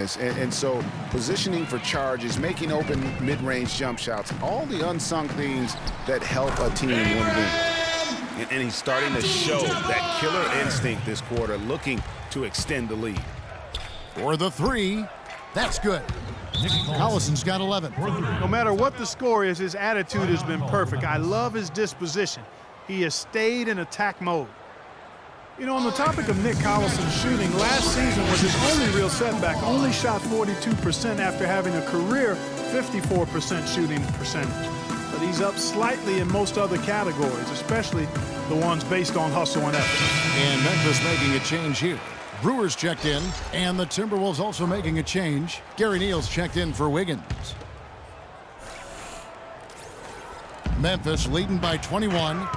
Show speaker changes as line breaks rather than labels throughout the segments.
And so positioning for charges, making open mid-range jump shots, all the unsung things that help a team win games. And he's starting to show that killer instinct this quarter, looking to extend the lead.
For the three, that's good. Collison's got 11.
No matter what the score is, his attitude has been perfect. I love his disposition. He has stayed in attack mode. You know, on the topic of Nick Collison's shooting, last season was his only real setback. Only shot 42% after having a career 54% shooting percentage. But he's up slightly in most other categories, especially the ones based on hustle and effort.
And Memphis making a change here. Brewers checked in, and the Timberwolves also making a change. Gary Neal's checked in for Wiggins. Memphis leading by 21.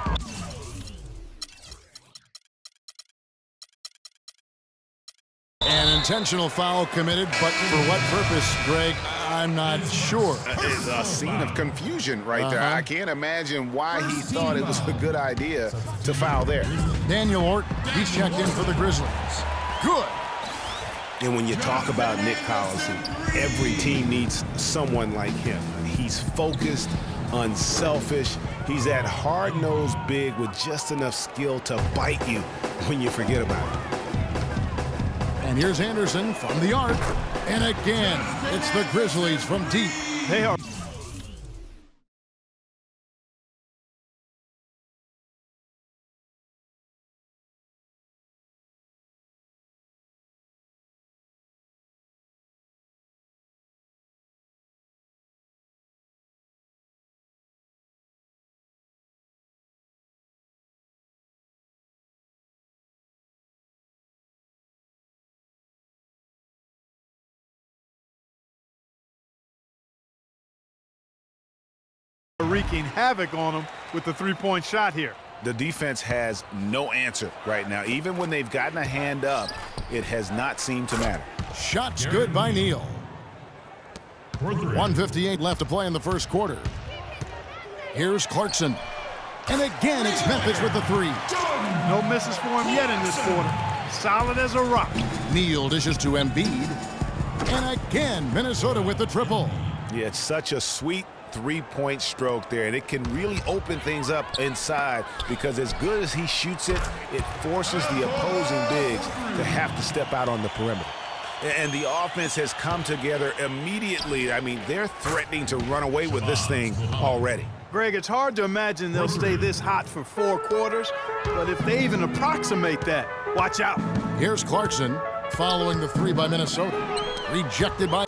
An intentional foul committed, but for what purpose, Greg? I'm not sure.
It's a scene of confusion right there. I can't imagine why he thought it was a good idea to foul there.
Daniel Ort, he's checked in for the Grizzlies. Good.
And when you talk about Nick Collison, every team needs someone like him. He's focused, unselfish. He's that hard-nosed big with just enough skill to bite you when you forget about it.
And here's Anderson from the arc. And again, it's the Grizzlies from deep.
They are. Wreaking havoc on them with the three-point shot here.
The defense has no answer right now. Even when they've gotten a hand up, it has not seemed to matter.
Shots good by Neal. 1:58 left to play in the first quarter. Here's Clarkson. And again, it's Memphis with the three.
No misses for him yet in this quarter. Solid as a rock.
Neal dishes to Embiid. And again, Minnesota with the triple.
Yeah, it's such a sweet three-point stroke there, and it can really open things up inside because as good as he shoots it, it forces the opposing bigs to have to step out on the perimeter. And the offense has come together immediately. I mean, they're threatening to run away with this thing already.
Greg, it's hard to imagine they'll stay this hot for 4 quarters, but if they even approximate that, watch out.
Here's Clarkson following the three by Minnesota. Rejected by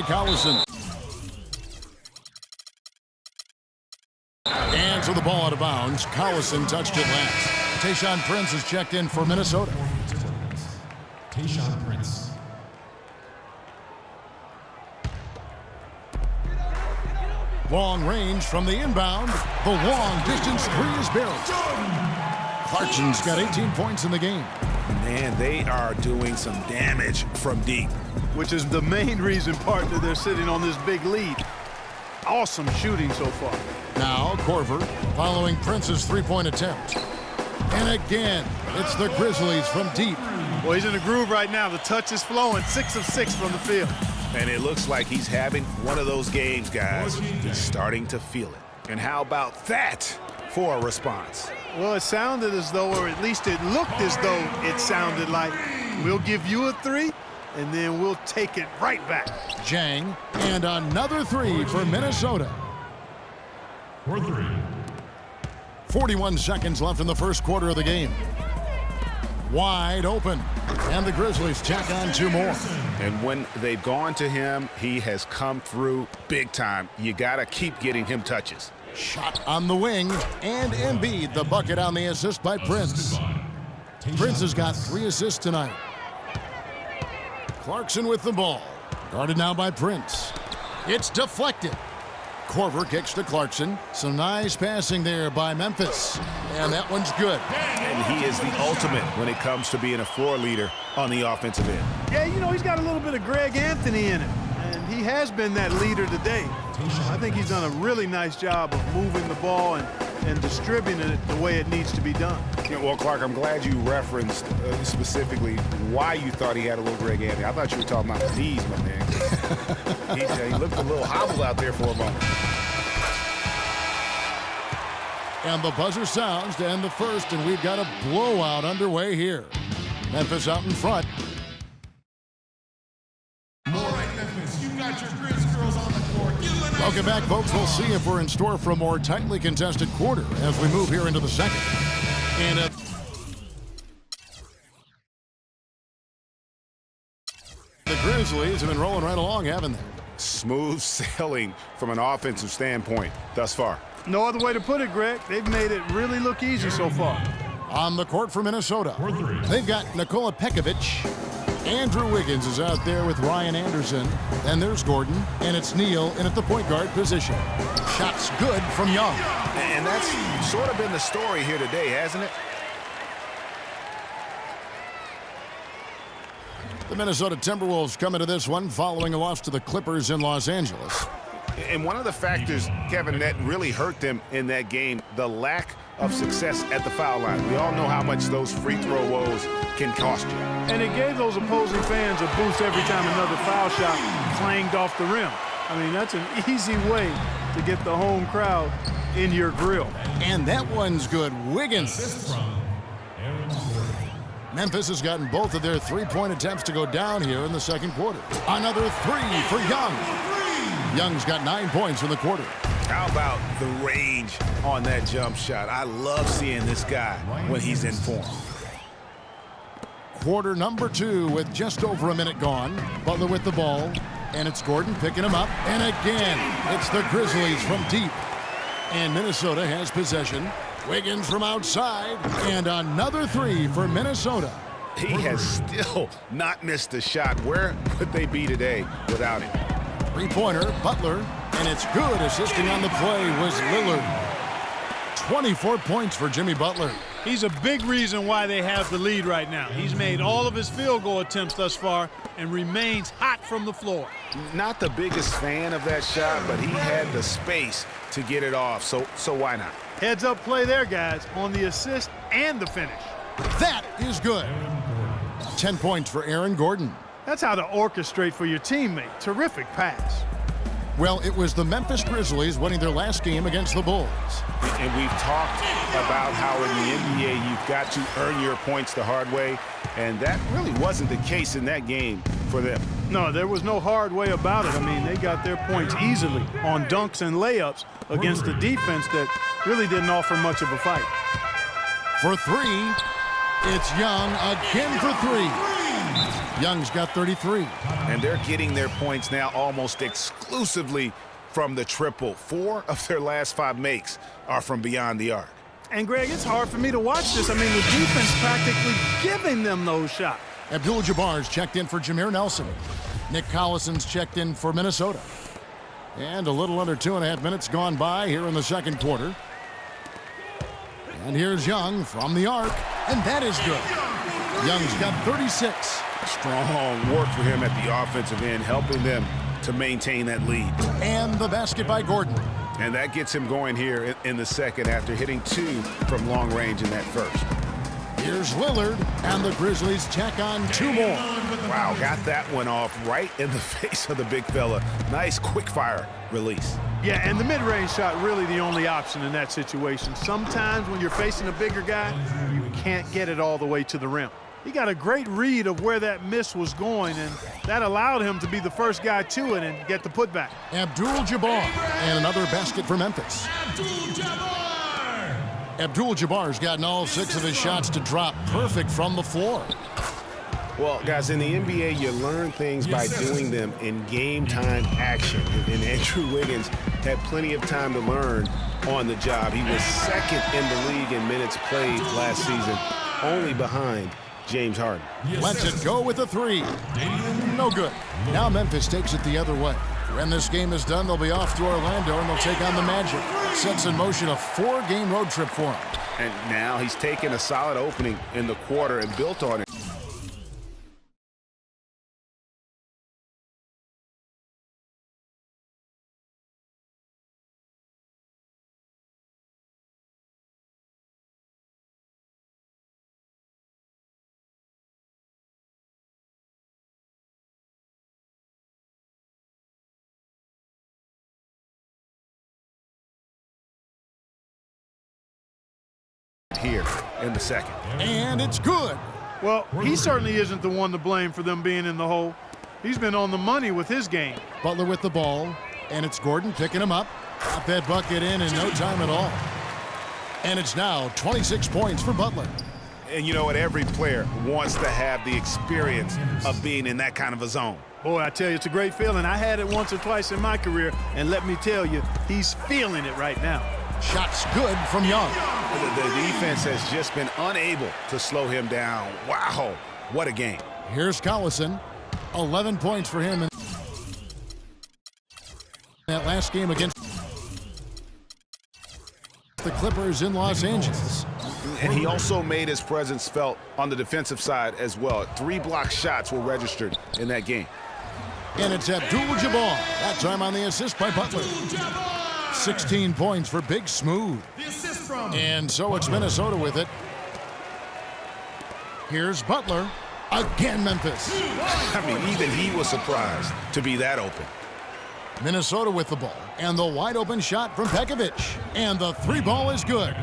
Collison. And so the ball out of bounds. Collison touched it last. Tayshaun Prince is checked in for Minnesota.
Tayshaun Prince.
Long range from the inbound. The long distance three is buried. Clarkson's got 18 points in the game.
Man, they are doing some damage from deep.
Which is the main reason, partner, they're sitting on this big lead. Awesome shooting so far.
Now Korver following Prince's three-point attempt. And again, it's the Grizzlies from deep.
Well, he's in a groove right now. The touch is flowing. 6 of 6 from the field.
And it looks like he's having one of those games, guys. He's starting to feel it. And how about that for a response?
Well, it sounded as though, or at least it looked as though it sounded like, we'll give you a 3, and then we'll take it right back.
Jang, and another 3 for Minnesota.
For 3.
41 seconds left in the first quarter of the game. Wide open, and the Grizzlies tack on 2 more.
And when they've gone to him, he has come through big time. You got to keep getting him touches.
Shot on the wing, and Embiid the bucket on the assist by Prince. Prince has got 3 assists tonight. Clarkson with the ball. Guarded now by Prince. It's deflected. Korver kicks to Clarkson. Some nice passing there by Memphis. And that one's good.
And he is the ultimate when it comes to being a floor leader on the offensive end.
Yeah, you know, he's got a little bit of Greg Anthony in it. And he has been that leader today. I think he's done a really nice job of moving the ball and and distributing it the way it needs to be done.
Yeah, well, Clark, I'm glad you referenced specifically why you thought he had a little Greg Anthony. I thought you were talking about the knees, my man. he looked a little hobbled out there for a moment.
And the buzzer sounds to end the first, and we've got a blowout underway here. Memphis out in front.
All right, Memphis, you got your Grizz girls on the court.
Welcome back, folks. We'll see if we're in store for a more tightly contested quarter as we move here into the second. And the Grizzlies have been rolling right along, haven't they?
Smooth sailing from an offensive standpoint thus far.
No other way to put it, Greg. They've made it really look easy so far.
On the court for Minnesota,
For three.
they've got Nikola Pekovic. Andrew Wiggins is out there with Ryan Anderson. Then there's Gordon, and it's Neal in at the point guard position. Shots good from Young.
And that's sort of been the story here today, hasn't it?
The Minnesota Timberwolves come into this one following a loss to the Clippers in Los Angeles.
And one of the factors, Kevin, that really hurt them in that game, the lack of success at the foul line. We all know how much those free throw woes can cost you.
And it gave those opposing fans a boost every time another foul shot clanged off the rim. I mean, that's an easy way to get the home crowd in your grill.
And that one's good. Wiggins.
Assist from Aaron Gordon.
Memphis has gotten both of their three-point attempts to go down here in the second quarter. Another three for Young. Young's got 9 points in the quarter.
How about the range on that jump shot? I love seeing this guy when he's in form.
Quarter number 2 with just over a minute gone. Butler with the ball, and it's Gordon picking him up. And again, it's the Grizzlies from deep. And Minnesota has possession. Wiggins from outside, and another three for Minnesota.
He has still not missed a shot. Where would they be today without him?
Three-pointer, Butler, and it's good. Assisting on the play was Lillard. 24 points for Jimmy Butler.
He's a big reason why they have the lead right now. He's made all of his field goal attempts thus far and remains hot from the floor.
Not the biggest fan of that shot, but he had the space to get it off, so why not?
Heads up play there, guys, on the assist and the finish.
That is good. 10 points for Aaron Gordon.
That's how to orchestrate for your teammate. Terrific pass.
Well, it was the Memphis Grizzlies winning their last game against the Bulls.
And we've talked about how in the NBA you've got to earn your points the hard way, and that really wasn't the case in that game for them.
No, there was no hard way about it. I mean, they got their points easily on dunks and layups against a defense that really didn't offer much of a fight.
For three, it's Young again for three. Young's got 33.
And they're getting their points now almost exclusively from the triple. 4 of their last 5 makes are from beyond the arc.
And, Greg, it's hard for me to watch this. I mean, the defense practically giving them those shots.
Abdul-Jabbar's checked in for Jameer Nelson. Nick Collison's checked in for Minnesota. And a little under 2.5 minutes gone by here in the second quarter. And here's Young from the arc, and that is good. Young's got 36.
Strong work for him at the offensive end, helping them to maintain that lead.
And the basket by Gordon.
And that gets him going here in the second after hitting 2 from long range in that first.
Here's Lillard, and the Grizzlies tack on 2 more.
Wow, got that one off right in the face of the big fella. Nice quick-fire release.
Yeah, and the mid-range shot really the only option in that situation. Sometimes when you're facing a bigger guy, you can't get it all the way to the rim. He got a great read of where that miss was going, and that allowed him to be the first guy to it and get the putback.
Abdul-Jabbar, and another basket for Memphis. Abdul-Jabbar's gotten all 6 of his shots to drop. Perfect from the floor.
Well, guys, in the NBA, you learn things by doing them in game-time action. And Andrew Wiggins had plenty of time to learn on the job. He was second in the league in minutes played last season, only behind James Harden.
Lets it go with a 3. No good. Now Memphis takes it the other way. When this game is done, they'll be off to Orlando, and they'll take on the Magic. Sets in motion a 4-game road trip for him.
And now he's taken a solid opening in the quarter and built on it. here in the second.
And it's good.
Well, he certainly isn't the one to blame for them being in the hole. He's been on the money with his game.
Butler with the ball, and it's Gordon picking him up. Got that bucket in no time at all. And it's now 26 points for Butler.
And you know what? Every player wants to have the experience of being in that kind of a zone.
Boy, I tell you, it's a great feeling. I had it once or twice in my career, and let me tell you, he's feeling it right now.
Shots good from Young.
The defense has just been unable to slow him down. Wow, what a game.
Here's Collison. 11 points for him in that last game against the Clippers in Los Angeles.
And he also made his presence felt on the defensive side as well. 3 block shots were registered in that game.
And it's Abdul-Jabbar. That time on the assist by Butler. 16 points for Big Smooth. And so it's Minnesota with it. Here's Butler. Again, Memphis.
I mean, even he was surprised to be that open.
Minnesota with the ball. And the wide open shot from Pekovic. And the 3-ball is good.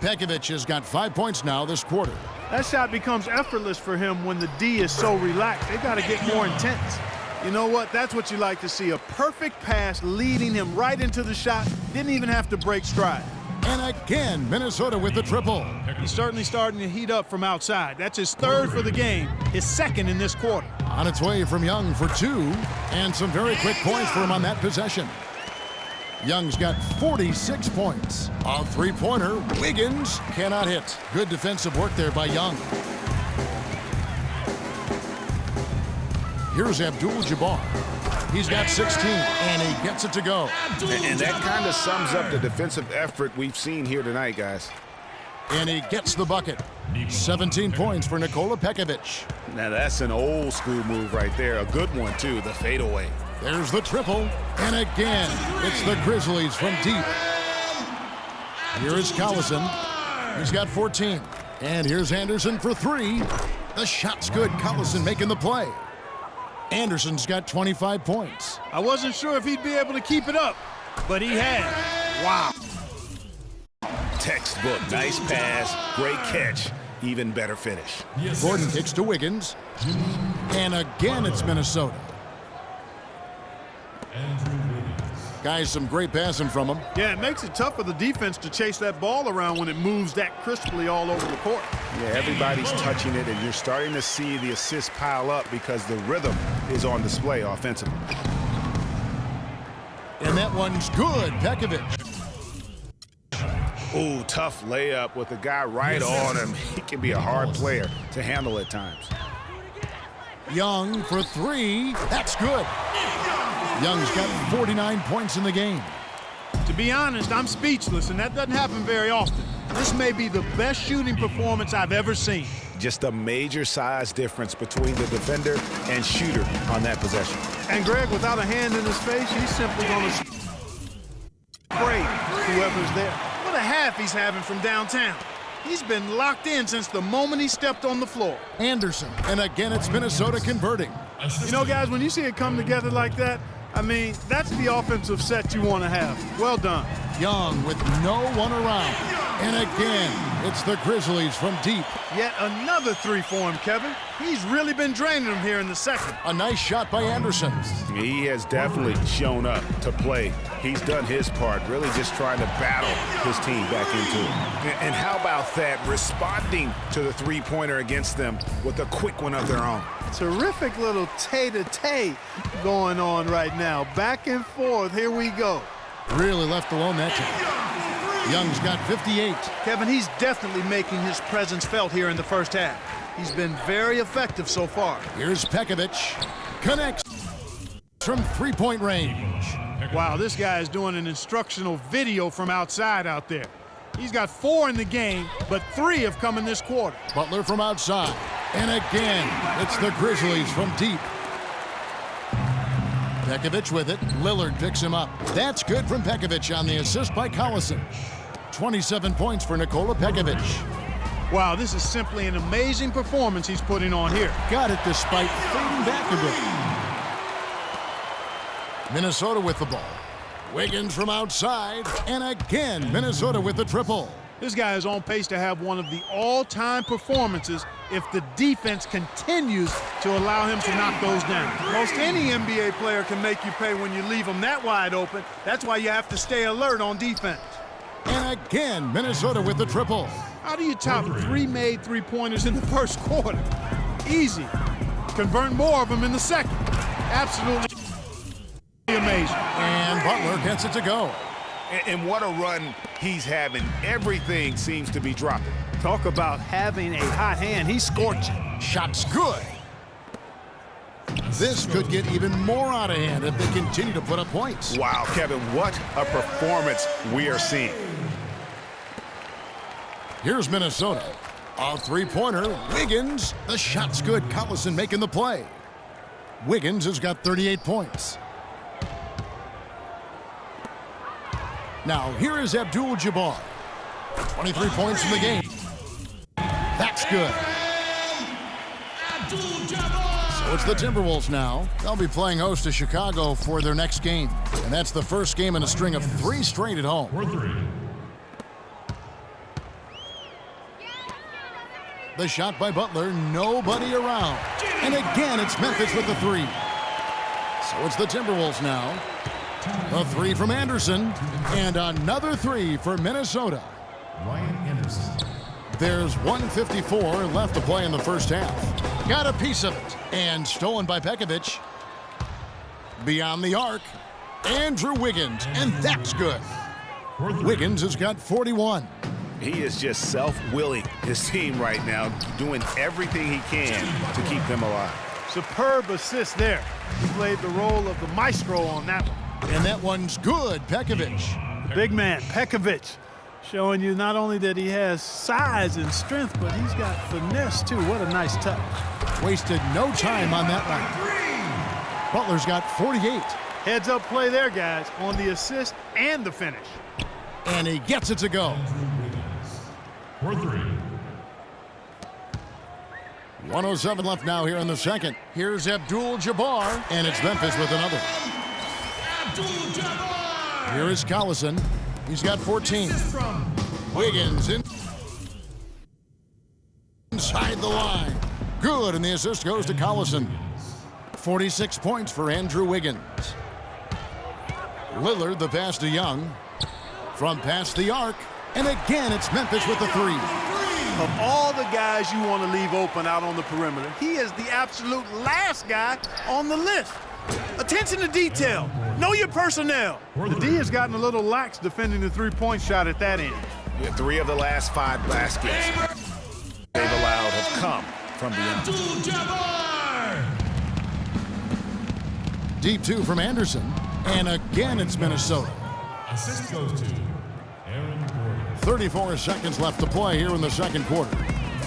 Pekovic has got 5 points now this quarter.
That shot becomes effortless for him when the D is so relaxed. They got to get more intense. You know what? That's what you like to see. A perfect pass leading him right into the shot. Didn't even have to break stride.
And again, Minnesota with the triple.
He's certainly starting to heat up from outside. That's his 3rd for the game, his 2nd in this quarter.
On its way from Young for 2, and some very quick points for him on that possession. Young's got 46 points. A 3-pointer, Wiggins cannot hit. Good defensive work there by Young. Here's Abdul-Jabbar. He's got 16, and he gets it to go.
And that kind of sums up the defensive effort we've seen here tonight, guys.
And he gets the bucket. 17 points for Nikola Pekovic.
Now that's an old school move right there. A good one, too, the fadeaway.
There's the triple. And again, it's the Grizzlies from deep. Here is Collison. He's got 14. And here's Anderson for 3. The shot's good. Collison making the play. Anderson's got 25 points.
I wasn't sure if he'd be able to keep it up, but he has. Wow.
Textbook, nice pass, great catch, even better finish.
Gordon kicks to Wiggins. And again, it's Minnesota. Guys, some great passing from him.
Yeah, it makes it tough for the defense to chase that ball around when it moves that crisply all over the court.
Yeah, everybody's touching it, and you're starting to see the assists pile up because the rhythm is on display offensively.
And that one's good, Pekovic.
Ooh, tough layup with the guy right on him. He can be a hard player to handle at times.
Young for 3. That's good. Young's got 49 points in the game.
To be honest, I'm speechless, and that doesn't happen very often. This may be the best shooting performance I've ever seen.
Just a major size difference between the defender and shooter on that possession.
And Greg, without a hand in his face, he's simply going to spray whoever's there. What a half he's having from downtown. He's been locked in since the moment he stepped on the floor.
Anderson, and again it's Minnesota converting.
You know, guys, when you see it come together like that, I mean, that's the offensive set you want to have. Well done.
Young with no one around. And again, it's the Grizzlies from deep.
Yet another 3 for him, Kevin. He's really been draining them here in the second.
A nice shot by Anderson.
He has definitely shown up to play. He's done his part, really just trying to battle his team back into it. And how about that, responding to the 3-pointer against them with a quick one of their own.
Terrific little tay-to-tay going on right now. Back and forth, here we go.
Really left alone that time. Young's got 58.
Kevin, he's definitely making his presence felt here in the first half. He's been very effective so far.
Here's Pekovic. Connects from 3-point range.
Wow, this guy is doing an instructional video from outside out there. He's got 4 in the game, but 3 have come in this quarter.
Butler from outside. And again, it's the Grizzlies from deep. Pekovic with it. Lillard picks him up. That's good from Pekovic on the assist by Collison. 27 points for Nikola Pekovic.
Wow, this is simply an amazing performance he's putting on here.
Got it despite fading back a bit. Minnesota with the ball. Wiggins from outside. And again, Minnesota with the triple.
This guy is on pace to have one of the all-time performances if the defense continues to allow him to knock those down.
Most any NBA player can make you pay when you leave them that wide open. That's why you have to stay alert on defense.
And again, Minnesota with the triple.
How do you top 3 made three-pointers in the first quarter? Easy. Convert more of them in the second. Absolutely amazing.
And Butler gets it to go.
And what a run he's having. Everything seems to be dropping.
Talk about having a hot hand. He's scorching.
Shot's good. This could get even more out of hand if they continue to put up points.
Wow, Kevin, what a performance we are seeing.
Here's Minnesota. A three-pointer. Wiggins. The shot's good. Collison making the play. Wiggins has got 38 points. Now, here is Abdul-Jabbar. 23 points in the game. That's good. So it's the Timberwolves now. They'll be playing host to Chicago for their next game. And that's the first game in a string of 3 straight at home. The shot by Butler, nobody around. And again, it's Memphis with the 3. So it's the Timberwolves now. A 3 from Anderson, and another 3 for Minnesota.
Ryan Anderson.
There's 1:54 left to play in the first half. Got a piece of it, and stolen by Pekovic. Beyond the arc, Andrew Wiggins, and that's good. Wiggins has got 41.
He is just self-willing, his team right now, doing everything he can to keep them alive.
Superb assist there. He played the role of the maestro on that one.
And that one's good, Pekovic.
The big man, Pekovic, showing you not only that he has size and strength, but he's got finesse too. What a nice touch.
Wasted no time on that one. Butler's got 48.
Heads up play there, guys, on the assist and the finish.
And he gets it to go.
For 3.
1:07 left now here in the second. Here's Abdul-Jabbar, and it's Memphis with another. Here is Collison. He's got 14. Wiggins inside the line. Good, and the assist goes to Collison. 46 points for Andrew Wiggins. Lillard, the pass to Young. From past the arc, and again it's Memphis with the 3.
Of all the guys you want to leave open out on the perimeter, he is the absolute last guy on the list. Attention to detail. Know your personnel.
The D has gotten a little lax defending the three-point shot at that end.
3 of the last 5 baskets they've allowed have come from beyond.
Deep 2 from Anderson, and again it's Minnesota.
Assist goes to Aaron Gordon.
34 seconds left to play here in the second quarter.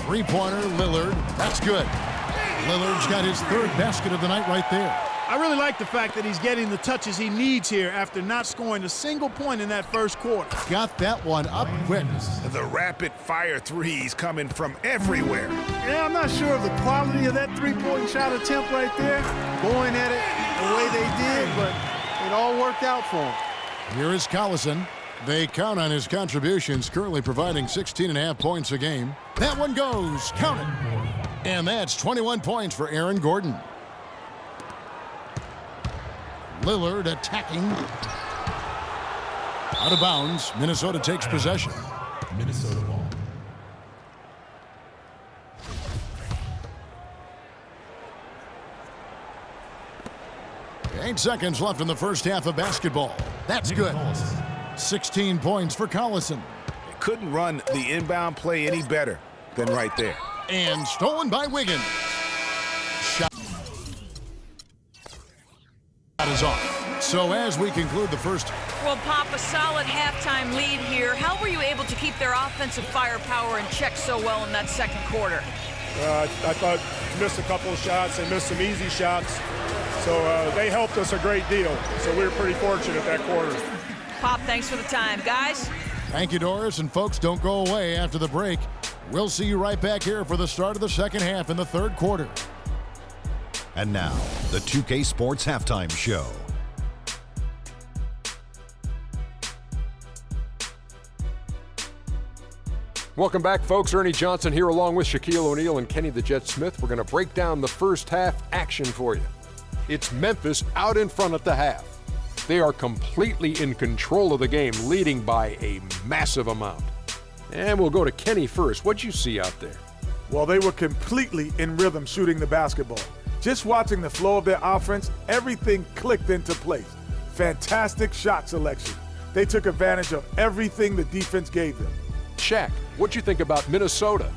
Three-pointer, Lillard. That's good. Lillard's got his 3rd basket of the night right there.
I really like the fact that he's getting the touches he needs here after not scoring a single point in that first quarter.
Got that one up quick.
The rapid-fire threes coming from everywhere.
Yeah, I'm not sure of the quality of that three-point shot attempt right there, going at it the way they did, but it all worked out for him.
Here is Collison. They count on his contributions, currently providing 16.5 points a game. That one goes. Count it. And that's 21 points for Aaron Gordon. Lillard attacking. Out of bounds. Minnesota takes possession.
Minnesota ball.
Eight seconds left in the first half of basketball. That's good. 16 points for Collison.
They couldn't run the inbound play any better than right there.
And stolen by Wiggins. Shot is off. So as we conclude the first.
Well, Pop, a solid halftime lead here. How were you able to keep their offensive firepower in check so well in that second quarter?
I thought missed a couple of shots. They missed some easy shots. So they helped us a great deal. So we were pretty fortunate that quarter.
Pop, thanks for the time. Guys?
Thank you, Doris. And folks, don't go away after the break. We'll see you right back here for the start of the second half in the third quarter.
And now, the 2K Sports Halftime Show.
Welcome back, folks. Ernie Johnson here along with Shaquille O'Neal and Kenny the Jet Smith. We're going to break down the first half action for you. It's Memphis out in front at the half. They are completely in control of the game, leading by a massive amount. And we'll go to Kenny first. What'd you see out there?
Well, they were completely in rhythm shooting the basketball. Just watching the flow of their offense, everything clicked into place. Fantastic shot selection. They took advantage of everything the defense gave them.
Shaq, what'd you think about Minnesota?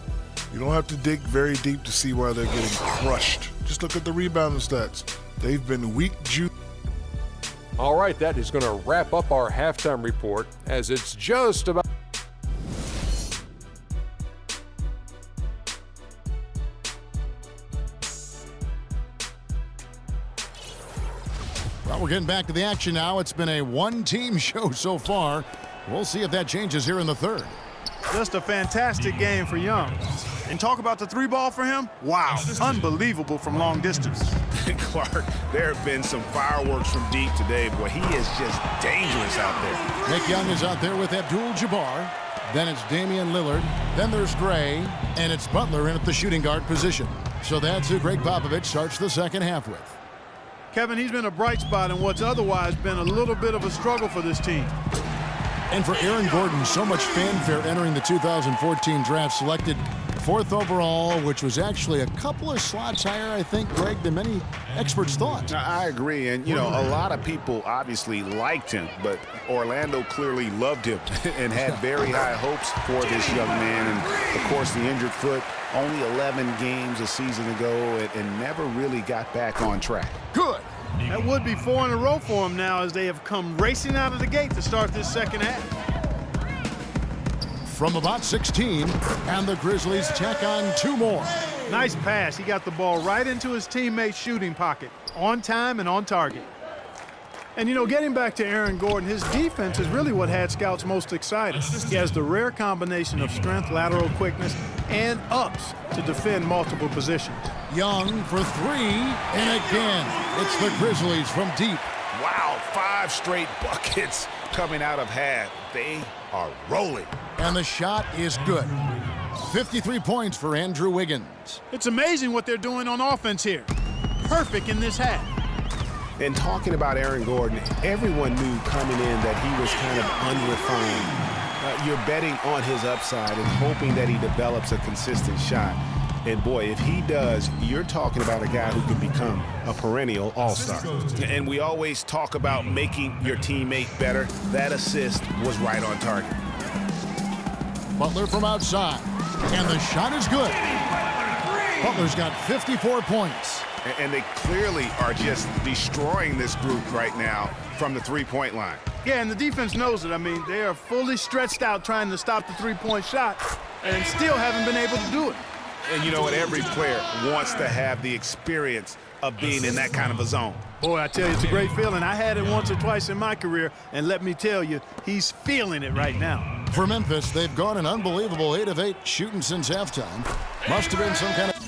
You don't have to dig very deep to see why they're getting crushed. Just look at the rebounding stats. They've been weak juice.
All right, that is going to wrap up our halftime report as it's just about.
Well, we're getting back to the action now. It's been a one-team show so far. We'll see if that changes here in the third.
Just a fantastic game for Young. And talk about the three ball for him. Wow, unbelievable from long distance.
Clark, there have been some fireworks from deep today. Boy, he is just dangerous out there.
Nick Young is out there with Abdul-Jabbar. Then it's Damian Lillard. Then there's Gray. And it's Butler in at the shooting guard position. So that's who Greg Popovich starts the second half with.
Kevin, he's been a bright spot in what's otherwise been a little bit of a struggle for this team.
And for Aaron Gordon, so much fanfare entering the 2014 draft, selected 4th overall, which was actually a couple of slots higher, I think, Greg, than many experts thought.
I agree. And, you know, a lot of people obviously liked him, but Orlando clearly loved him and had very high hopes for this young man. And, of course, the injured foot, only 11 games a season ago and never really got back on track.
Good.
That would be 4 in a row for him now as they have come racing out of the gate to start this second half.
From about 16, and the Grizzlies tack on 2 more.
Nice pass. He got the ball right into his teammate's shooting pocket, on time and on target. And, you know, getting back to Aaron Gordon, his defense is really what had scouts most excited. He has the rare combination of strength, lateral quickness, and ups to defend multiple positions.
Young for 3, and again, it's the Grizzlies from deep.
Wow, 5 straight buckets coming out of half. They are rolling.
And the shot is good. 53 points for Andrew Wiggins.
It's amazing what they're doing on offense here. Perfect in this half.
And talking about Aaron Gordon, everyone knew coming in that he was kind of unrefined. You're betting on his upside and hoping that he develops a consistent shot. And boy, if he does, you're talking about a guy who can become a perennial all-star. And we always talk about making your teammate better. That assist was right on target.
Butler from outside, and the shot is good. Butler's got 54 points.
And they clearly are just destroying this group right now from the three-point line.
Yeah, and the defense knows it. I mean, they are fully stretched out trying to stop the three-point shot and still haven't been able to do it.
And you know what? Every player wants to have the experience of being in that kind of a zone.
Boy, I tell you, it's a great feeling. I had it once or twice in my career, and let me tell you, he's feeling it right now.
For Memphis, they've gone an unbelievable 8 of 8 shooting since halftime. Must have been some kind of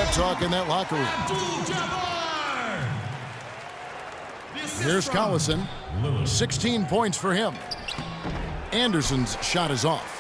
pep talk in that locker room. Here's Collison. 16 points for him. Anderson's shot is off.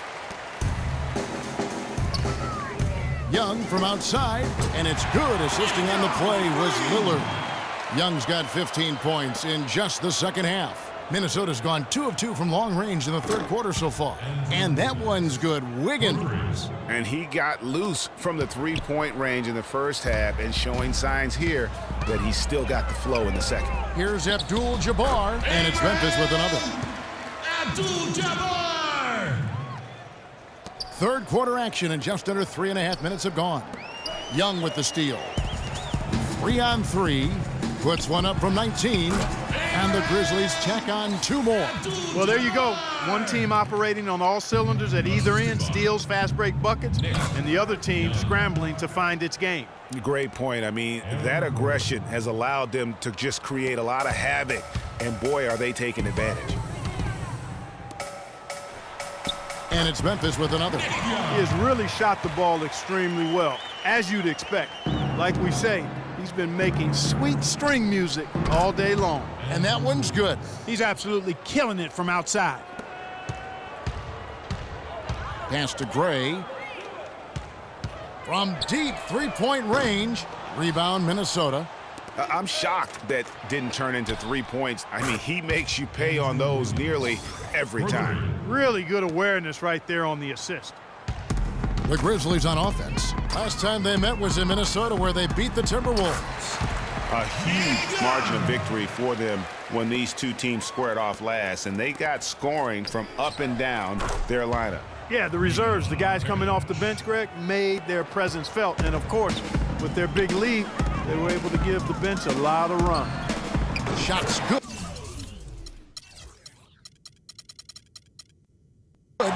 Young from outside, and it's good. Assisting on the play was Lillard. Young's got 15 points in just the second half. Minnesota's gone 2 of 2 from long range in the third quarter so far. And that one's good. Wiggins.
And he got loose from the three-point range in the first half and showing signs here that he's still got the flow in the second.
Here's Abdul-Jabbar, and it's Memphis with another.
Abdul-Jabbar!
Third quarter action, and just under 3.5 minutes have gone. Young with the steal. 3-on-3. Puts one up from 19. And the Grizzlies check on 2 more.
Well, there you go. One team operating on all cylinders at either end, steals, fast break buckets, and the other team scrambling to find its game.
Great point. I mean, that aggression has allowed them to just create a lot of havoc. And boy, are they taking advantage.
And it's Memphis with another.
He has really shot the ball extremely well, as you'd expect. Like we say, he's been making sweet string music all day long.
And that one's good.
He's absolutely killing it from outside.
Pass to Gray. From deep three-point range. Rebound, Minnesota.
I'm shocked that didn't turn into 3 points. I mean, he makes you pay on those nearly every time.
Really good awareness right there on the assist.
The Grizzlies on offense. Last time they met was in Minnesota, where they beat the Timberwolves.
A huge margin of victory for them when these two teams squared off last, and they got scoring from up and down their lineup.
Yeah, the reserves, the guys coming off the bench, Greg, made their presence felt. And, of course, with their big lead, they were able to give the bench a lot of run.
Shots good.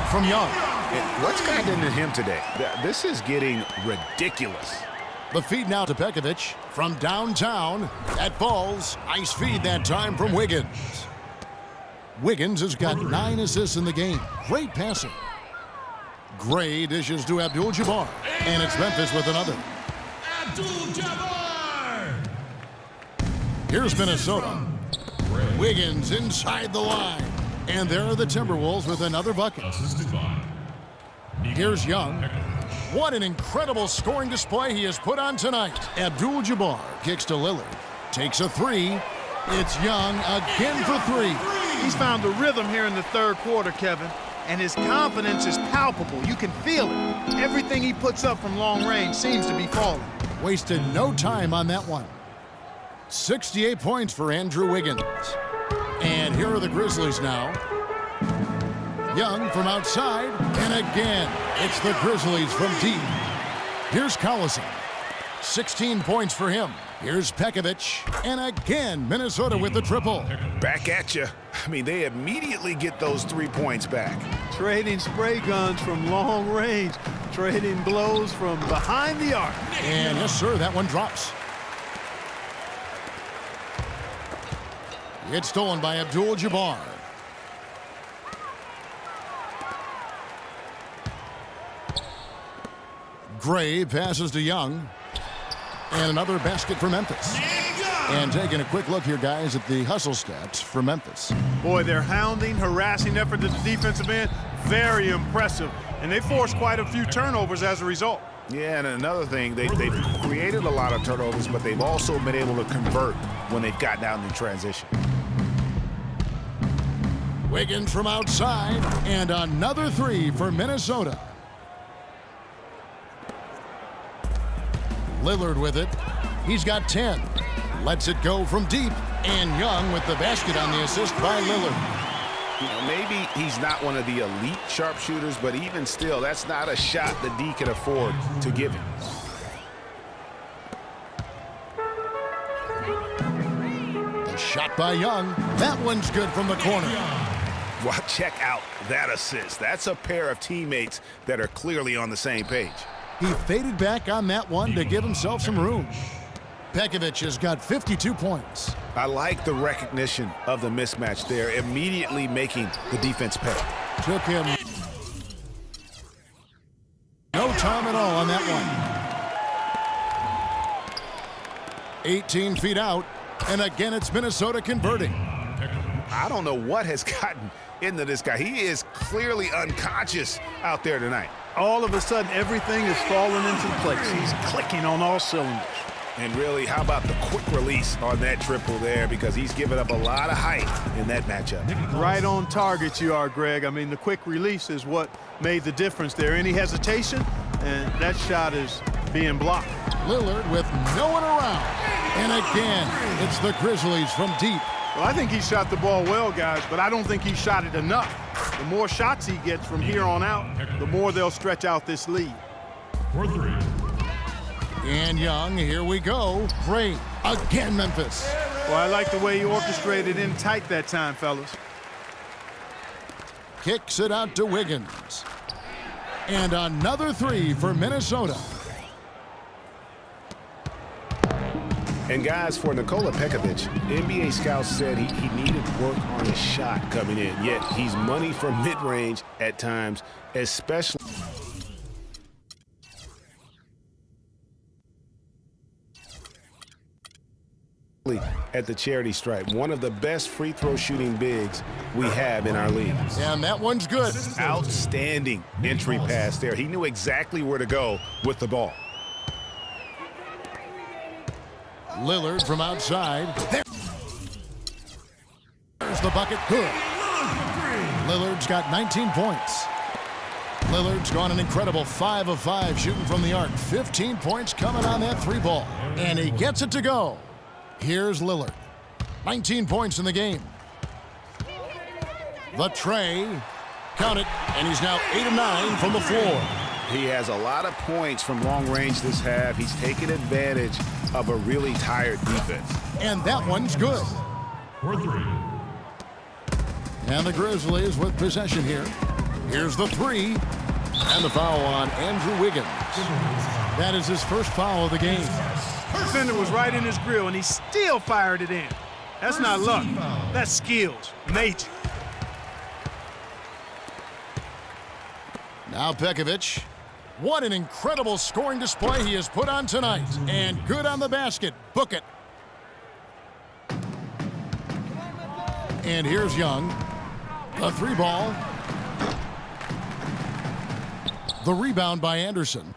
From Young.
What's gotten into him today? This is getting ridiculous.
The feed now to Pekovic from downtown. That falls. Nice feed that time from Wiggins. Wiggins has got 9 assists in the game. Great passing. Gray dishes to Abdul-Jabbar. And it's Memphis with another.
Abdul-Jabbar!
Here's Minnesota. Wiggins inside the line. And there are the Timberwolves with another bucket. Here's Young. What an incredible scoring display he has put on tonight. Abdul-Jabbar kicks to Lillard. Takes a 3. It's Young again for 3.
He's found a rhythm here in the third quarter, Kevin, and his confidence is palpable. You can feel it. Everything he puts up from long range seems to be falling.
Wasted no time on that one. 68 points for Andrew Wiggins. And here are the Grizzlies now. Young from outside, and again, it's the Grizzlies from deep. Here's Collison. 16 points for him. Here's Pekovic, and again, Minnesota with the triple.
Back at you. I mean, they immediately get those 3 points back.
Trading spray guns from long range, trading blows from behind the arc.
And yes, sir, that one drops. It's stolen by Abdul-Jabbar. Gray passes to Young. And another basket for Memphis. And taking a quick look here, guys, at the hustle stats for Memphis.
Boy, their hounding, harassing effort at the defensive end, very impressive. And they forced quite a few turnovers as a result.
Yeah, and another thing, they've created a lot of turnovers, but they've also been able to convert when they've gotten out in transition.
Wiggins from outside, and another 3 for Minnesota. Lillard with it. He's got 10. Lets it go from deep, and Young with the basket on the assist by Lillard.
You know, maybe he's not one of the elite sharpshooters, but even still, that's not a shot that D can afford to give him.
A shot by Young. That one's good from the corner.
Well, check out that assist. That's a pair of teammates that are clearly on the same page.
He faded back on that one to give himself some room. Pekovic has got 52 points.
I like the recognition of the mismatch there, immediately making the defense pay.
Took him no time at all on that 18 feet out, and again it's Minnesota converting.
I don't know what has gotten into this guy. He is clearly unconscious out there tonight.
All of a sudden, everything is falling into place. He's clicking on all cylinders.
And really, how about the quick release on that triple there, because he's given up a lot of height in that matchup.
Right on target you are, Greg. I mean, the quick release is what made the difference there. Any hesitation, and that shot is being blocked.
Lillard with no one around. And again, it's the Grizzlies from deep.
Well, I think he shot the ball well, guys, but I don't think he shot it enough. The more shots he gets from here on out, the more they'll stretch out this lead.
For three.
And Young, here we go. Great. Again, Memphis.
Well, I like the way he orchestrated in tight that time, fellas.
Kicks it out to Wiggins. And another three for Minnesota.
And guys, for Nikola Pekovic, NBA scouts said he needed work on his shot coming in, yet he's money from mid-range at times, especially at the charity stripe. One of the best free throw shooting bigs we have in our league.
And that one's good.
Outstanding entry pass there. He knew exactly where to go with the ball.
Lillard from outside. There's the bucket. Good. Lillard's got 19 points. Lillard's gone an incredible 5 of 5 shooting from the arc. 15 points coming on that three ball. And he gets it to go. Here's Lillard. 19 points in the game. The tray. Count it. And he's now 8 of 9 from the floor.
He has a lot of points from long range this half. He's taken advantage of a really tired defense.
And that one's good.
For three.
And the Grizzlies with possession here. Here's the three. And the foul on Andrew Wiggins. That is his first foul of the game.
Defender was right in his grill, and he still fired it in. That's not luck. That's skills. Major.
Now Pekovic. What an incredible scoring display he has put on tonight. And good on the basket. Book it. And here's Young. The three ball. The rebound by Anderson.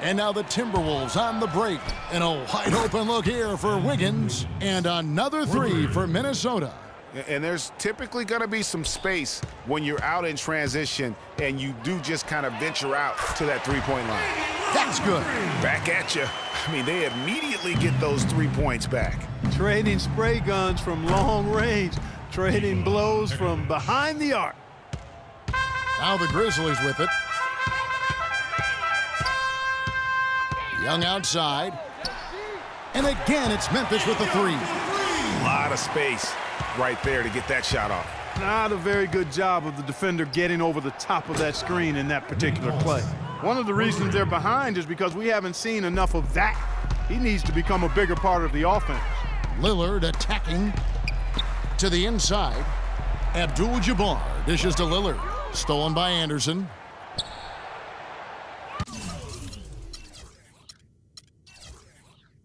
And now the Timberwolves on the break. And a wide open look here for Wiggins. And another three for Minnesota.
And there's typically going to be some space when you're out in transition and you do just kind of venture out to that three-point line.
That's good.
Back at you. I mean, they immediately get those 3 points back.
Trading spray guns from long range. Trading blows from behind the arc.
Now the Grizzlies with it. Young outside. And again, it's Memphis with the three.
A lot of space right there to get that shot off.
Not a very good job of the defender getting over the top of that screen in that particular play. One of the reasons they're behind is because we haven't seen enough of that. He needs to become a bigger part of the offense.
Lillard attacking to the inside. Abdul-Jabbar dishes to Lillard. Stolen by Anderson.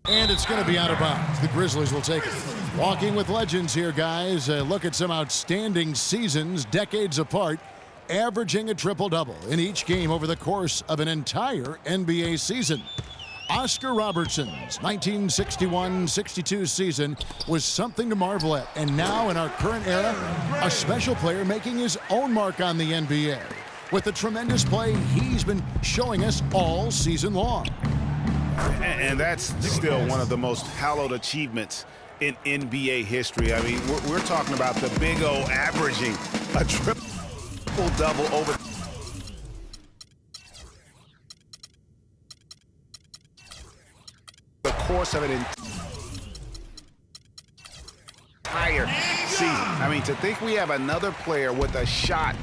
And it's going to be out of bounds. The Grizzlies will take it. Walking with legends here, guys. Look at some outstanding seasons, decades apart, averaging a triple-double in each game over the course of an entire NBA season. Oscar Robertson's 1961-62 season was something to marvel at. And now, in our current era, a special player making his own mark on the NBA with the tremendous play he's been showing us all season long.
And that's still one of the most hallowed achievements in NBA history. I mean, we're talking about the Big O averaging a triple-double over the course of an entire season. I mean, to think we have another player with a shot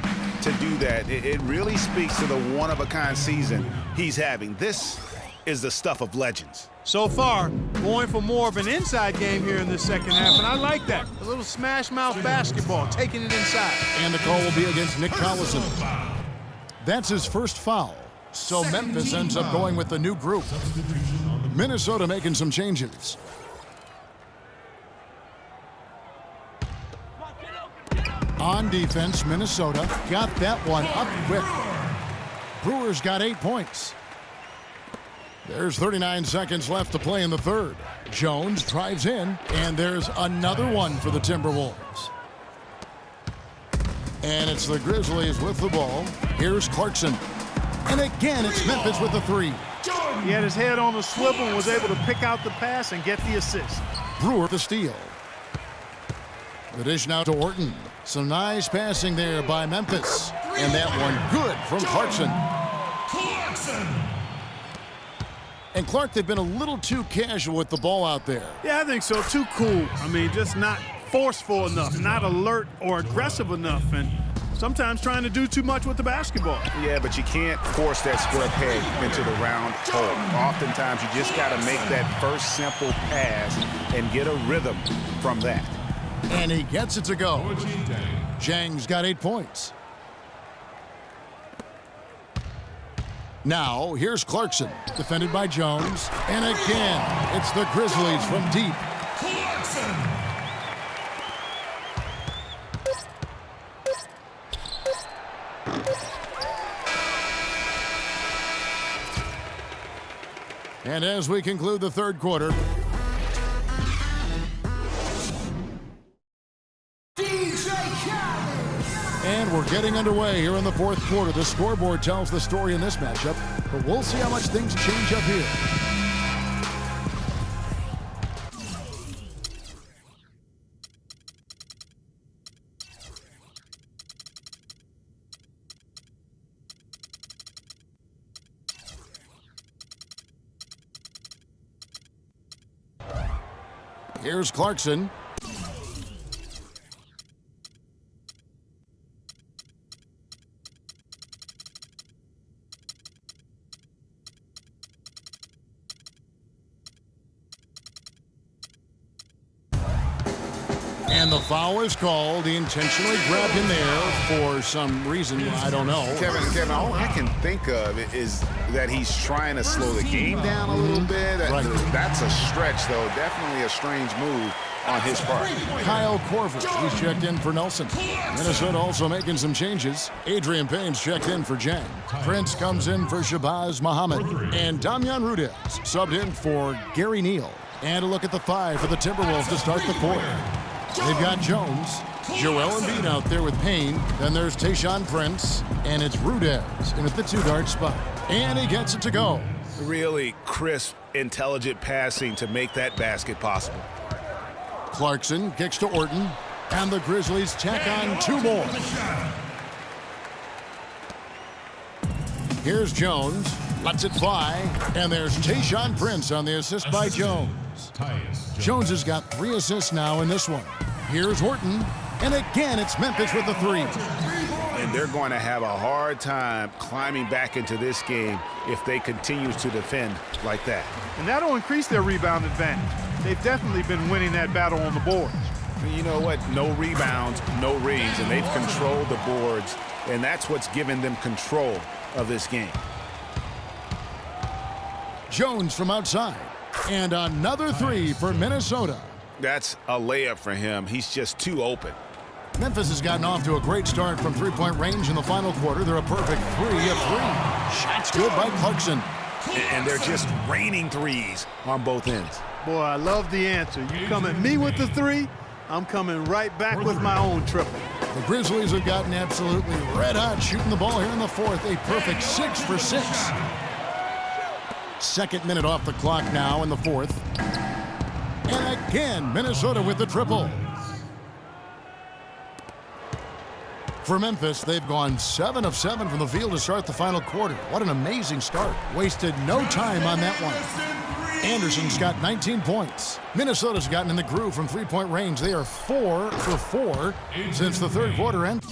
to do that, it really speaks to the one-of-a-kind season he's having. This is the stuff of legends.
So far, going for more of an inside game here in this second half, and I like that. A little smash mouth basketball, taking it inside.
And the call will be against Nick Collison. That's his first foul. So Memphis ends up going with the new group. Minnesota making some changes. On defense, Minnesota got that one up quick. Brewers got 8 points. There's 39 seconds left to play in the third. Jones drives in, and there's another one for the Timberwolves. And it's the Grizzlies with the ball. Here's Clarkson. And again, it's Memphis with the three.
He had his head on the swivel and was able to pick out the pass and get the assist.
Brewer the steal. The dish now to Orton. Some nice passing there by Memphis. And that one good from Clarkson. And Clark, they've been a little too casual with the ball out there.
Yeah, I think so. Too cool. I mean, just not forceful enough, not alert or aggressive enough, and sometimes trying to do too much with the basketball.
Yeah, but you can't force that square peg into the round hole. Oftentimes, you just got to make that first simple pass and get a rhythm from that.
And he gets it to go. Zhang's got 8 points. Now, here's Clarkson, defended by Jones. And again, it's the Grizzlies from deep.
Clarkson!
And as we conclude the third quarter, and we're getting underway here in the fourth quarter. The scoreboard tells the story in this matchup, but we'll see how much things change up here. Here's Clarkson. And the foul is called. He intentionally grabbed him there for some reason. I don't know.
Kevin, all I can think of is that he's trying to slow the game down a little bit.
Right.
That's a stretch, though. Definitely a strange move on his part.
Kyle Korver, he's checked in for Nelson. Minnesota also making some changes. Adrian Payne's checked in for Zhang. Prince comes in for Shabazz Muhammad. And Damian Rudez subbed in for Gary Neal. And a look at the five for the Timberwolves to start the fourth. They've got Jones, Joel Embiid out there with Payne. Then there's Tayshaun Prince, and it's Rudez in at the two-dart spot. And he gets it to go.
Really crisp, intelligent passing to make that basket possible.
Clarkson kicks to Orton, and the Grizzlies tack on 2 more. Here's Jones, lets it fly, and there's Tayshaun Prince on the assist by Jones. Jones has got 3 assists now in this one. Here's Orton, and again it's Memphis with the 3.
And they're going to have a hard time climbing back into this game if they continue to defend like that.
And that'll increase their rebound advantage. They've definitely been winning that battle on the boards.
You know what? No rebounds, no rings, and they've controlled the boards, and that's what's given them control of this game.
Jones from outside, and another 3 for Minnesota.
That's a layup for him. He's just too open.
Memphis has gotten off to a great start from three-point range in the final quarter. They're a perfect 3 of 3. Shots good by Clarkson.
And they're just raining threes on both ends.
Boy, I love the answer. You come at me with the 3, I'm coming right back with my own triple.
The Grizzlies have gotten absolutely red hot shooting the ball here in the fourth. A perfect 6 for 6. Second minute off the clock now in the fourth. And again, Minnesota with the triple. For Memphis, they've gone 7 of 7 from the field to start the final quarter. What an amazing start. Wasted no time on that one. Anderson's got 19 points. Minnesota's gotten in the groove from three-point range. They are 4 for 4 since the third quarter ended.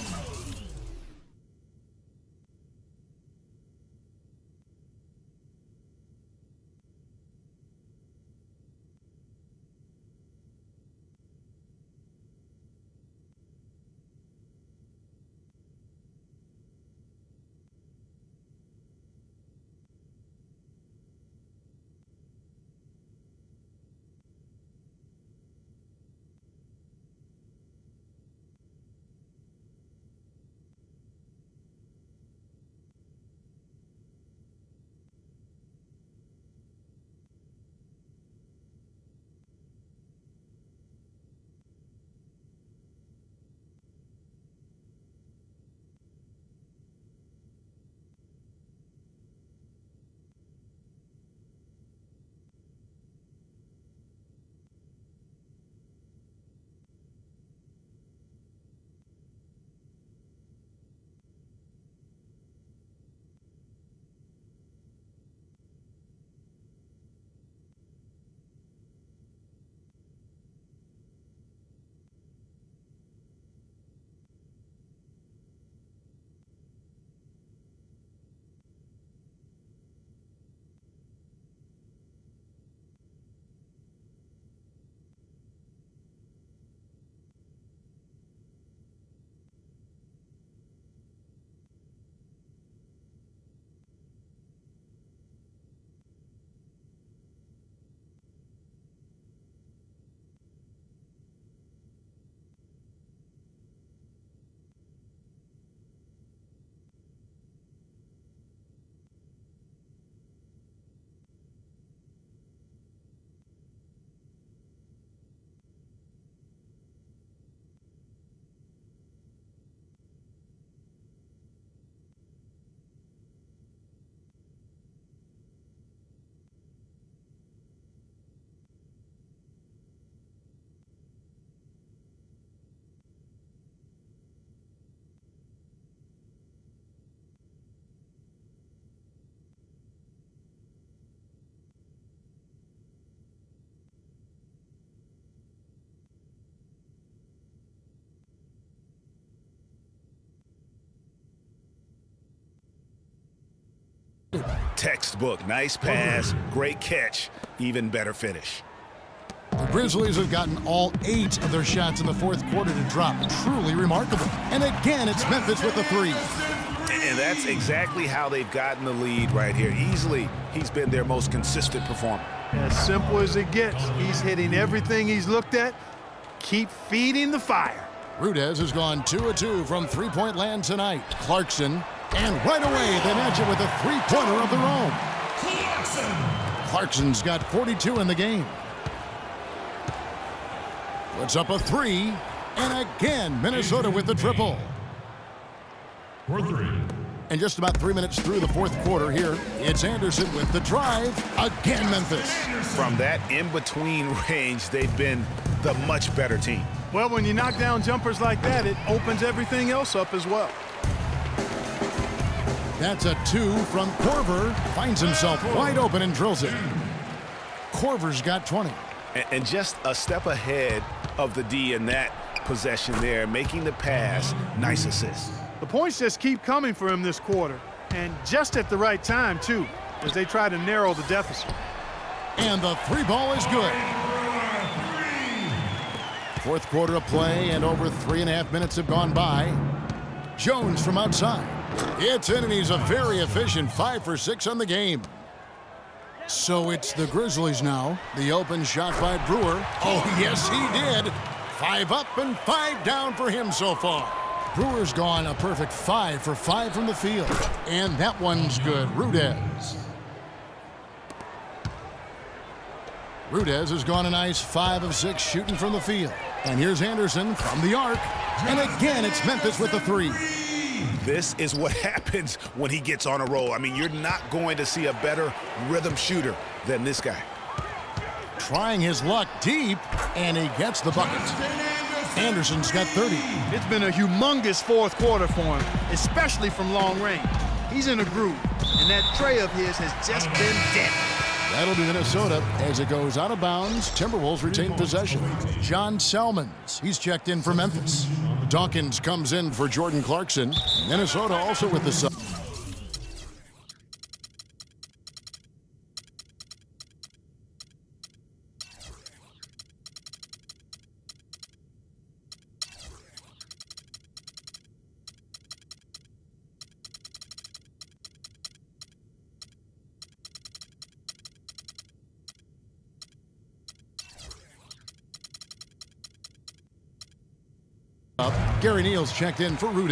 Textbook. Nice pass, great catch, even better finish.
The Grizzlies have gotten all 8 of their shots in the fourth quarter to drop. Truly remarkable. And again, it's Memphis with the 3.
And that's exactly how they've gotten the lead right here. Easily, he's been their most consistent performer.
As simple as it gets. He's hitting everything he's looked at. Keep feeding the fire.
Rudez has gone 2 of 2 from three-point land tonight. Clarkson, and right away they match it with a three-pointer of their own. Clarkson's got 42 in the game. Puts up a 3, and again Minnesota with the triple.
For 3.
And just about 3 minutes through the fourth quarter here, it's Anderson with the drive. Again, Memphis.
From that in-between range, they've been the much better team.
Well, when you knock down jumpers like that, it opens everything else up as well.
That's a 2 from Korver. Finds himself wide open and drills it. Korver's got 20.
And just a step ahead of the D in that possession there, making the pass. Nice assist.
The points just keep coming for him this quarter, and just at the right time, too, as they try to narrow the deficit.
And the 3 ball is good. Fourth quarter of play, and over 3.5 minutes have gone by. Jones from outside. It's in, and he's a very efficient 5 for 6 on the game. So it's the Grizzlies now. The open shot by Brewer. Oh, yes, he did. 5 up and 5 down for him so far. Brewer's gone a perfect 5 for 5 from the field. And that one's good. Rudez. Rudez has gone a nice 5 of 6 shooting from the field. And here's Anderson from the arc. And again, it's Memphis with the 3.
This is what happens when he gets on a roll. I mean, you're not going to see a better rhythm shooter than this guy.
Trying his luck deep, and he gets the bucket. Anderson's got 30.
It's been a humongous fourth quarter for him, especially from long range. He's in a groove, and that tray of his has just been dead.
That'll be Minnesota as it goes out of bounds. Timberwolves retain possession. John Salmons, he's checked in for Memphis. Dawkins comes in for Jordan Clarkson. Minnesota also with the sub. Gary Neal's checked in for Rudez.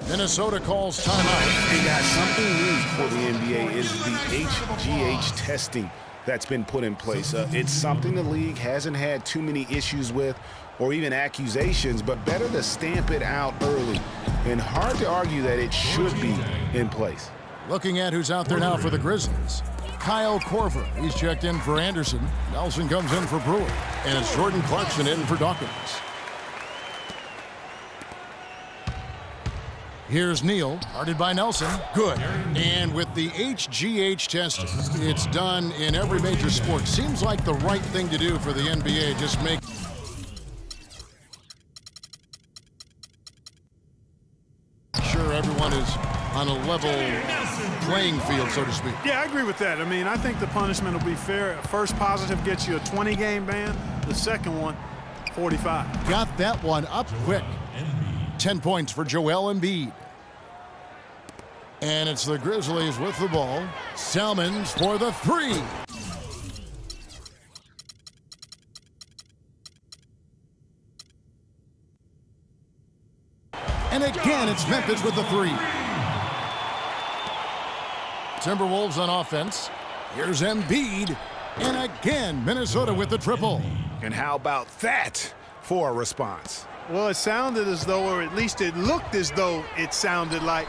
Minnesota calls timeout.
Hey guys, something new for the NBA is the HGH testing that's been put in place. It's something the league hasn't had too many issues with or even accusations, but better to stamp it out early. And hard to argue that it should be in place.
Looking at who's out there now for the Grizzlies. Kyle Korver, he's checked in for Anderson. Nelson comes in for Brewer. And it's Jordan Clarkson in for Dawkins. Here's Neal, guarded by Nelson. Good. And with the HGH testing, it's done in every major sport. Seems like the right thing to do for the NBA. Just make sure everyone is on a level playing field, so to speak.
Yeah, I agree with that. I mean, I think the punishment will be fair. First positive gets you a 20-game ban. The second one, 45.
Got that one up quick. 10 points for Joel Embiid. And it's the Grizzlies with the ball. Salmons for the 3. And again, it's Memphis with the 3. Timberwolves on offense. Here's Embiid. And again, Minnesota with the triple.
And how about that for a response?
Well, it sounded as though, or at least it looked as though it sounded like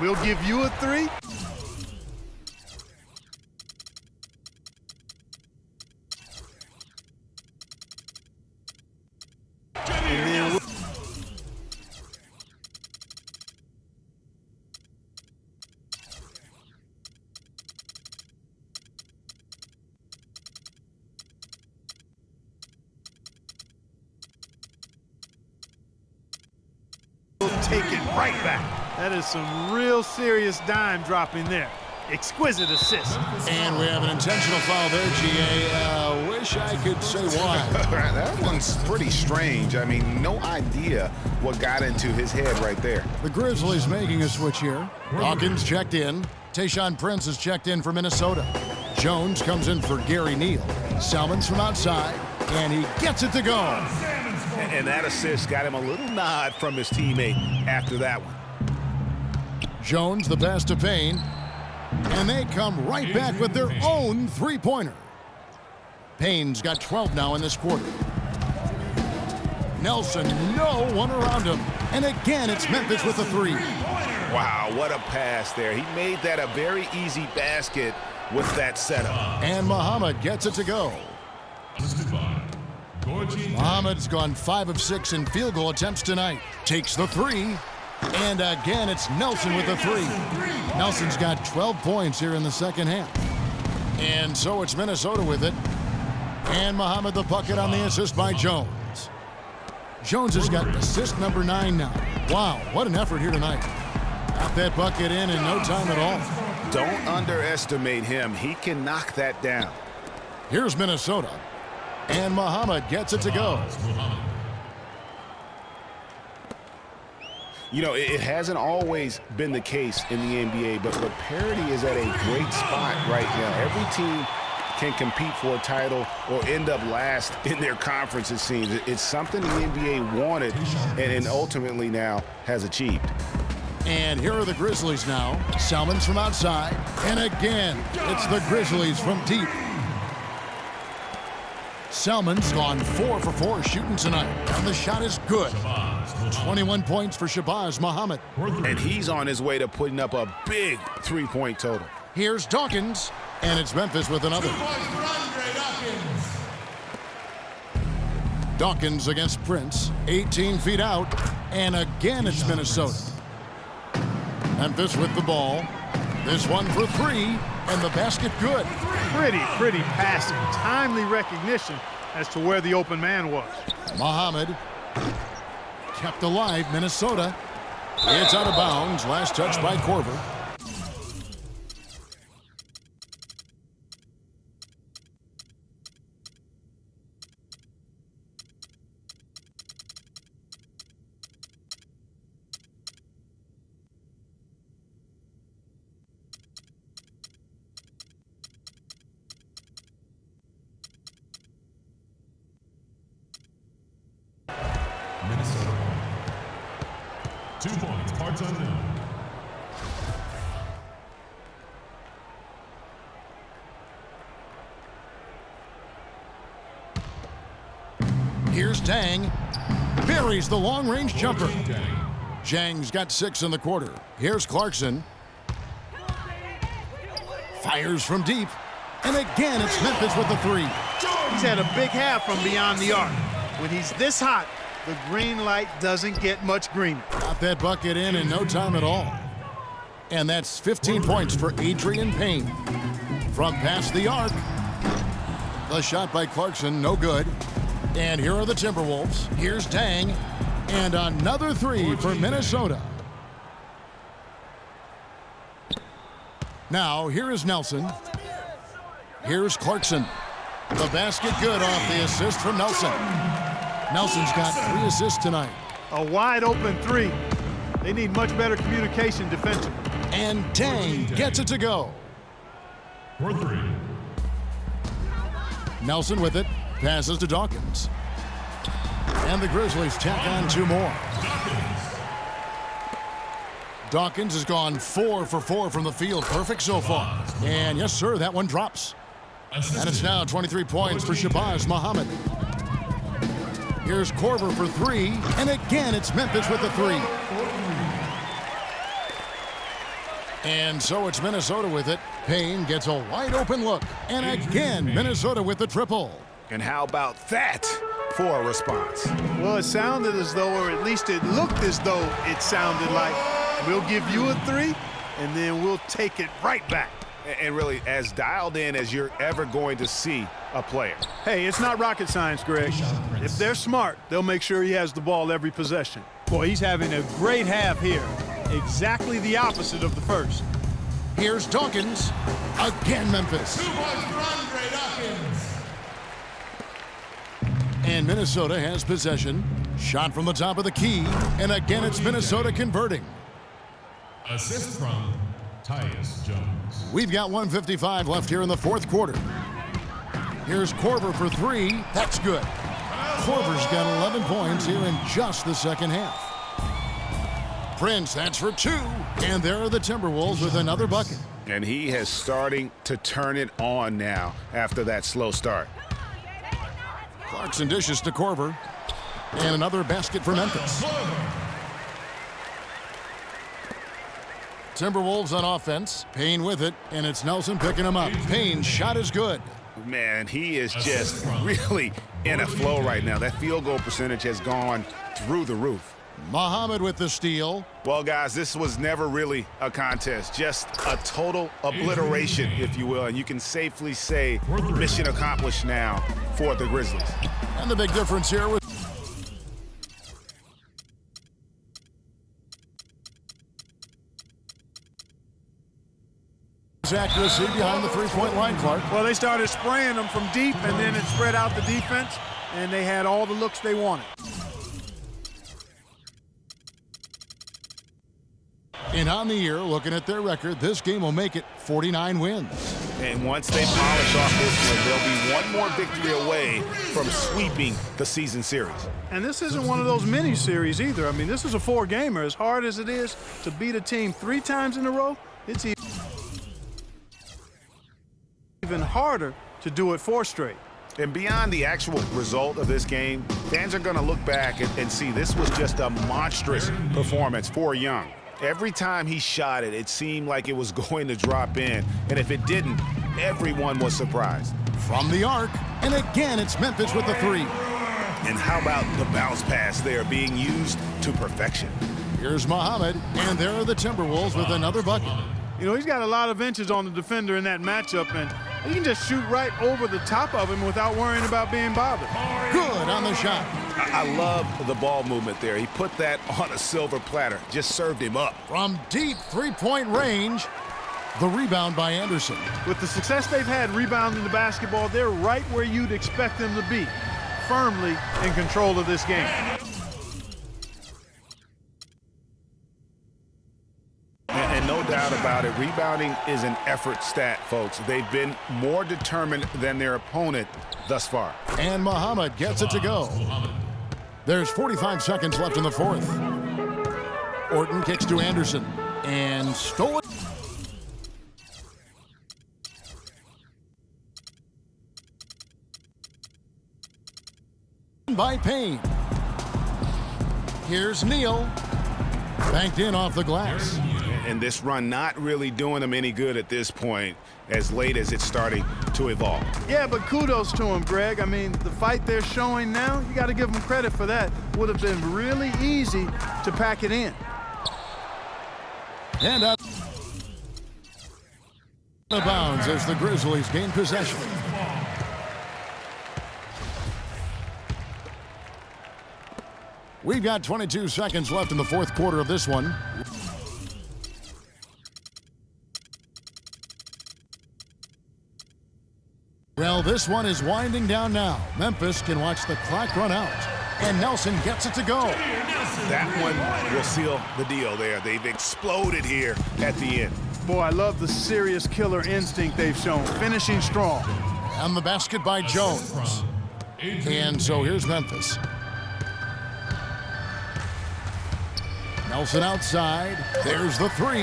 We'll give you a 3. And then we'll take it right back. That is some real serious dime dropping there. Exquisite assist.
And we have an intentional foul there, G.A. Wish I could say why.
That one's pretty strange. I mean, no idea what got into his head right there.
The Grizzlies making a switch here. Dawkins checked in. Tayshaun Prince is checked in for Minnesota. Jones comes in for Gary Neal. Salmons from outside, and he gets it to go.
And that assist got him a little nod from his teammate after that one.
Jones, the pass to Payne. And they come right back with their own three-pointer. Payne's got 12 now in this quarter. Nelson, no one around him. And again, it's Memphis with a 3.
Wow, what a pass there. He made that a very easy basket with that setup.
And Muhammad gets it to go. Muhammad's gone 5 of 6 in field goal attempts tonight. Takes the 3. And again, it's Nelson with the 3. Nelson's got 12 points here in the second half. And so it's Minnesota with it. And Muhammad the bucket on the assist by Jones. Jones has got assist number 9 now. Wow, what an effort here tonight. Got that bucket in no time at all.
Don't underestimate him. He can knock that down.
Here's Minnesota. And Muhammad gets it to go.
You know, it hasn't always been the case in the NBA, but parity is at a great spot right now. Every team can compete for a title or end up last in their conference, it seems. It's something the NBA wanted and ultimately now has achieved.
And here are the Grizzlies now. Salmons from outside. And again, it's the Grizzlies from deep. Salmon's gone 4 for 4 shooting tonight. And the shot is good. 21 points for Shabazz Muhammad.
And he's on his way to putting up a big three-point total.
Here's Dawkins. And it's Memphis with another. Dawkins against Prince. 18 feet out. And again, it's Minnesota. Memphis with the ball. This one for 3. And the basket good.
Pretty passing. Timely recognition as to where the open man was.
Muhammad kept alive, Minnesota. It's out of bounds. Last touch by Korver.
Minnesota. 2 points, parts unknown.
Here's Dang. Buries the long-range jumper. Jang's got 6 in the quarter. Here's Clarkson. Fires from deep. And again, it's Memphis with the 3.
He's had a big half from beyond the arc. When he's this hot, the green light doesn't get much greener.
Got that bucket in no time at all. And that's 15 points for Adrian Payne. From past the arc. The shot by Clarkson, no good. And here are the Timberwolves. Here's Dang. And another 3 for Minnesota. Now, here is Nelson. Here's Clarkson. The basket good off the assist from Nelson. Nelson's got 3 assists tonight.
A wide open 3. They need much better communication defensively.
And Dang gets it to go.
For 3.
Nelson with it. Passes to Dawkins. And the Grizzlies tack on 2 more. Dawkins has gone 4 for 4 from the field. Perfect so far. And yes, sir, that one drops. And it's now 23 points for Shabazz Muhammad. Here's Korver for 3. And again, it's Memphis with the 3. And so it's Minnesota with it. Payne gets a wide open look. And again, Minnesota with the triple.
And how about that for a response?
Well, it sounded as though, or at least it looked as though it sounded like, we'll give you a 3, and then we'll take it right back.
And really, as dialed in as you're ever going to see a player.
Hey, it's not rocket science, Greg. If they're smart, they'll make sure he has the ball every possession. Boy, he's having a great half here. Exactly the opposite of the first.
Here's Dawkins. Again, Memphis.
2 points for Andre Dawkins.
And Minnesota has possession. Shot from the top of the key. And again, it's Minnesota converting.
Assist from Tyus Jones.
We've got 1:55 left here in the fourth quarter. Here's Korver for 3. That's good. Korver's got 11 points here in just the second half. Prince, that's for 2. And there are the Timberwolves with another bucket.
And he is starting to turn it on now after that slow start.
Clarkson dishes to Korver. And another basket for Memphis. Timberwolves on offense. Payne with it, and it's Nelson picking him up. Payne's shot is good.
Man, he is just really in a flow right now. That field goal percentage has gone through the roof.
Muhammad with the steal.
Well, guys, this was never really a contest. Just a total obliteration, if you will. And you can safely say mission accomplished now for the Grizzlies.
And the big difference here was accuracy behind the three-point line, Clark.
Well, they started spraying them from deep, and then it spread out the defense, and they had all the looks they wanted.
And on the year, looking at their record, this game will make it 49 wins.
And once they polish off this one, they'll be one more victory away from sweeping the season series.
And this isn't one of those mini-series either. I mean, this is a 4-gamer. As hard as it is to beat a team 3 times in a row, it's even harder to do it 4 straight.
And beyond the actual result of this game, fans are going to look back and see this was just a monstrous performance for Young. Every time he shot it, it seemed like it was going to drop in. And if it didn't, everyone was surprised.
From the arc, and again, it's Memphis with the 3.
And how about the bounce pass there being used to perfection?
Here's Muhammad, and there are the Timberwolves with another bucket.
You know, he's got a lot of inches on the defender in that matchup, and he can just shoot right over the top of him without worrying about being bothered.
Good on the shot.
I love the ball movement there. He put that on a silver platter, just served him up.
From deep three-point range, the rebound by Anderson.
With the success they've had rebounding the basketball, they're right where you'd expect them to be, firmly in control of this game.
And no doubt about it, rebounding is an effort stat, folks. They've been more determined than their opponent thus far.
And Muhammad gets it to go. There's 45 seconds left in the fourth. Orton kicks to Anderson and stolen by Payne. Here's Neal. Banked in off the glass.
And this run not really doing them any good at this point, as late as it's starting to evolve.
Yeah, but kudos to him, Greg. I mean, the fight they're showing now, you got to give them credit for that. Would have been really easy to pack it in.
And up out of bounds as the Grizzlies gain possession. We've got 22 seconds left in the fourth quarter of this one. Well, this one is winding down now. Memphis can watch the clock run out. And Nelson gets it to go.
That one will seal the deal there. They've exploded here at the end.
Boy, I love the serious killer instinct they've shown, finishing strong.
And the basket by Jones. And so here's Memphis. Nelson outside. There's the 3.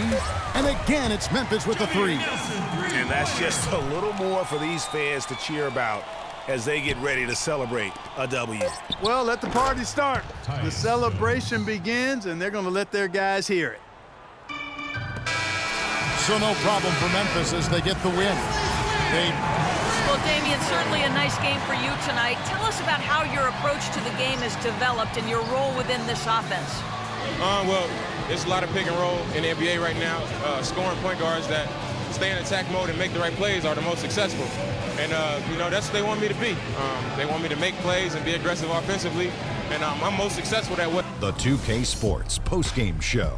And again, it's Memphis with the 3.
And that's just a little more for these fans to cheer about as they get ready to celebrate a W.
Well, let the party start. The celebration begins, and they're going to let their guys hear it.
So no problem for Memphis as they get the win.
Well, Damian, certainly a nice game for you tonight. Tell us about how your approach to the game has developed and your role within this offense.
Well, there's a lot of pick and roll in the NBA right now. Scoring point guards that stay in attack mode and make the right plays are the most successful. And, that's what they want me to be. They want me to make plays and be aggressive offensively. And I'm most successful that way.
The 2K Sports postgame show.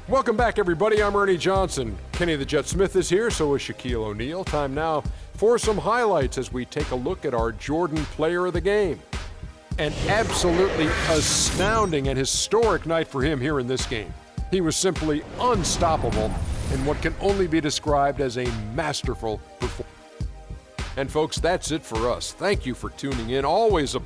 Welcome back, everybody. I'm Ernie Johnson. Kenny the Jet Smith is here, so is Shaquille O'Neal. Time now for some highlights as we take a look at our Jordan Player of the Game. An absolutely astounding and historic night for him here in this game. He was simply unstoppable in what can only be described as a masterful performance. And folks, that's it for us. Thank you for tuning in. Always a